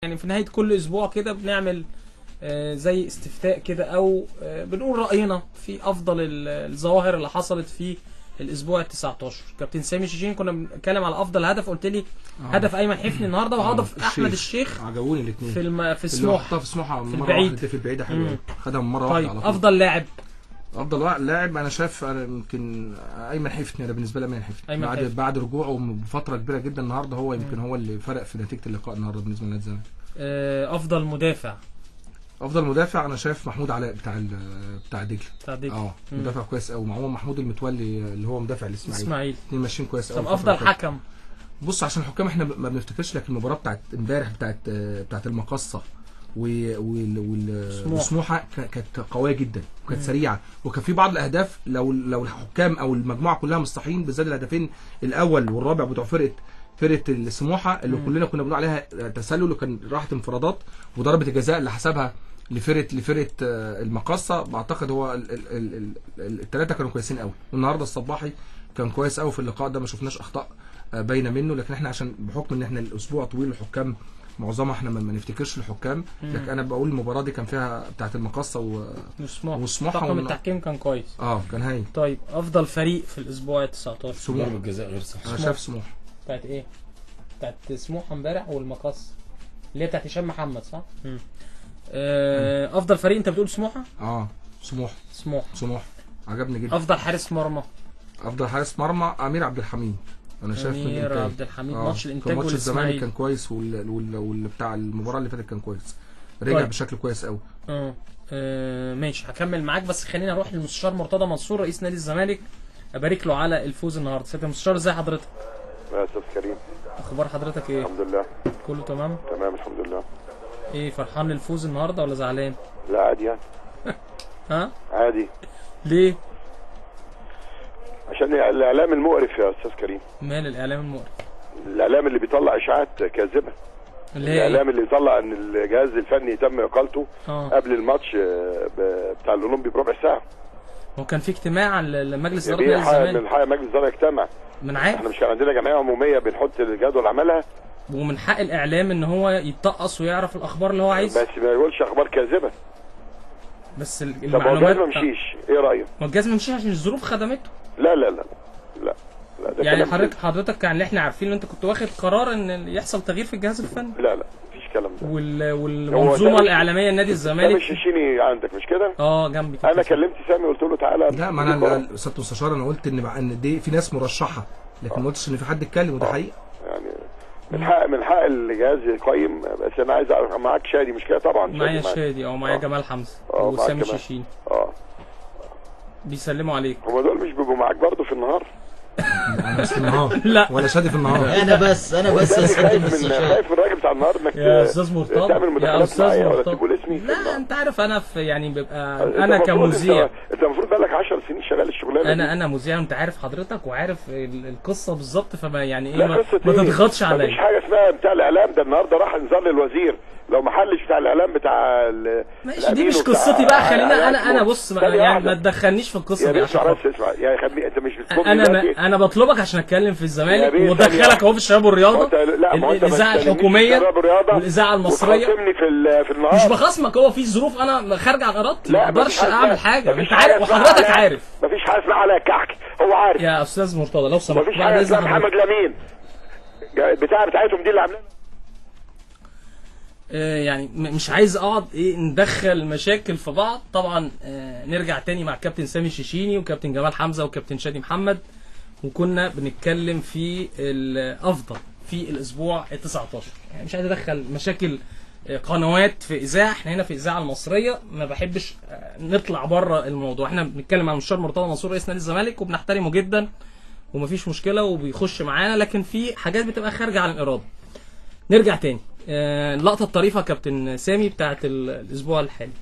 يعني في نهايه كل اسبوع كده بنعمل زي استفتاء كده او بنقول راينا في افضل الظواهر اللي حصلت في الاسبوع ال19. كابتن سامي شيشين كنا بنتكلم على افضل هدف، قلت لي هدف ايمن حفني النهارده وهدف احمد الشيخ. عجبوني الاثنين في سموحه، في سموحه في مره البعيد. واحده، في البعيده حلوه، خدهم مره طيب واحده على طول. افضل لاعب، افضل لاعب انا شايف يمكن ايمن حفني. انا بالنسبه لي ايمن حفني بعد رجوعه بفتره كبيره جدا النهارده، هو يمكن هو اللي فرق في نتيجه اللقاء النهارده بالنسبه لنادي الزمالك. افضل مدافع انا شايف محمود علاء بتاع دجله. مدافع كويس قوي، مع محمود المتولي اللي هو مدافع الاسماعيلي، الاثنين ماشيين كويس قوي. طب افضل حكم، بص عشان الحكام احنا ما بنفتكرش، لكن المباراه بتاعت امبارح بتاعت المقصه وسموحه كانت قويه جدا وكانت سريعه، وكان في بعض الاهداف لو الحكام او المجموعه كلها مصطحين، بالذات الهدفين الاول والرابع بتوع فرقه السموحه اللي كلنا كنا بنقول عليها تسلل، وكان راحت انفرادات، وضربه الجزاء اللي حسبها لفرقه المقصه. بعتقد هو الثلاثه كانوا كويسين قوي، والنهارده الصباحي كان كويس قوي في اللقاء ده، ما شفناش اخطاء باينه منه، لكن احنا عشان بحكم ان احنا الاسبوع طويل الحكام معظمها احنا ما نفتكرش الحكام، لكن انا بقول المباراه دي كان فيها بتاعه المقصه وسموحه طاقم التحكيم كان كويس. كان هايل. طيب افضل فريق في الاسبوع ال19؟ سموحه. ضربه جزاء غير صح. انا شايف سموحه. بتاعت ايه؟ بتاعت سموحه امبارح والمقص اللي هي بتاعت هشام محمد، صح؟ افضل فريق انت بتقول سموحه؟ سموحه عجبني جدا. افضل حارس مرمى امير عبد الحميد. انا شايف امير عبد الحميد ماتش الانتاج ماتش الزمالك كان كويس، واللي بتاع المباراه اللي فاتت كان كويس، رجع طيب. بشكل كويس قوي. ماشي، هكمل معاك، بس خلينا نروح للمستشار مرتضى منصور رئيس نادي الزمالك، ابارك له على الفوز النهارده. سياده المستشار ازي حضرتك؟ يا استاذ كريم، اخبار حضرتك ايه؟ الحمد لله كله تمام الحمد لله. ايه فرحان للفوز النهارده ولا زعلان؟ لا عادي يعني. ها؟ عادي. ليه؟ عشان الاعلام المقرف يا استاذ كريم. مال الاعلام المقرف؟ الاعلام اللي بيطلع اشاعات كاذبه، الاعلام اللي يطلع ان الجهاز الفني تم اقالته قبل الماتش بتاع الاولمبي بربع ساعه. هو كان في اجتماع لمجلس اداره نادي الزمالك. من حق مجلس الاداره يجتمع. من عارف، احنا مش كان عندنا جمعيه عموميه بنحط الجدول عملها، ومن حق الاعلام ان هو يتطقص ويعرف الاخبار اللي هو عايزها، بس ما يقولش اخبار كاذبه. بس المعلومات ما مشيش. ايه رايك؟ ما الجهاز ما مشيش عشان الظروف خدمته. لا لا لا لا, لا يعني حضرتك كان اللي احنا عارفين ان انت كنت واخد قرار ان يحصل تغيير في الجهاز الفني. لا مفيش كلام ده. والمنظومه الاعلاميه لنادي الزمالك مش شيشيني عندك مش كده؟ جنبي. انا كلمت سامي قلت له تعالى. لا ما انا سياده المستشار انا قلت ان دي في ناس مرشحه، لكن ما قلتش ان في حد اتكلم، وده حقيقه. يعني من حق الجهاز يقيم، بس انا عايز اعرف معاك شادي مش كده؟ طبعا معايا شادي معايا جمال حمزه وسامي شيشين بيسلموا عليك. هم دول مش بيبقوا معاك برضه في النهار؟ انا بس في النهار لا ولا شادي في النهار. انا بس خايف من الراجل بتاع النهار انك يا استاذ مرتضى تعمل مداخلات معايا ولا تقول اسمي. لا انت عارف انا يعني بيبقى انا كمذيع، انت المفروض بقالك 10 سنين شغال الشغلانه. انا مذيع، انت عارف حضرتك وعارف القصه بالظبط، فما يعني ايه ما تضغطش عليا. مفيش حاجه اسمها بتاع الاعلام ده. النهارده راح انذار للوزير، لو ما حلش بتاع الاعلام بتاع ماشي، دي مش قصتي بقى. خلينا انا بص يعني ما تدخلنيش في القصه دي عشان اسمع يا خليني، انت مش بتطلبني. انا بطلبك عشان اتكلم في الزمالك وادخلك اهو في الشباب والرياضه، الاذاعه الحكوميه والاذاعه المصريه. في النهار مش بخصمك، هو في ظروف انا خارج عن ارادتي، ما اقدرش اعمل حاجه، انت عارف وحضرتك عارف. مفيش حاجه اسمها عليا كحك، هو عارف يا استاذ مرتضى لو سمحت. مفيش حاجه اسمها محمد لمين بتاعتهم دي اللي عاملينها. يعني مش عايز اقعد ندخل مشاكل في بعض. طبعا نرجع تاني مع كابتن سامي شيشيني وكابتن جمال حمزه وكابتن شادي محمد، وكنا بنتكلم في الافضل في الاسبوع ال19. يعني مش عايز ادخل مشاكل قنوات في اذاعه، احنا هنا في الاذاعه المصريه ما بحبش نطلع بره الموضوع. احنا بنتكلم عن المستشار مرتضى منصور رئيس نادي الزمالك وبنحترمه جدا ومفيش مشكله وبيخش معانا، لكن في حاجات بتبقى خارجه عن الاراده. نرجع تاني اللقطه الطريفه كابتن سامي بتاعت الاسبوع الحالي.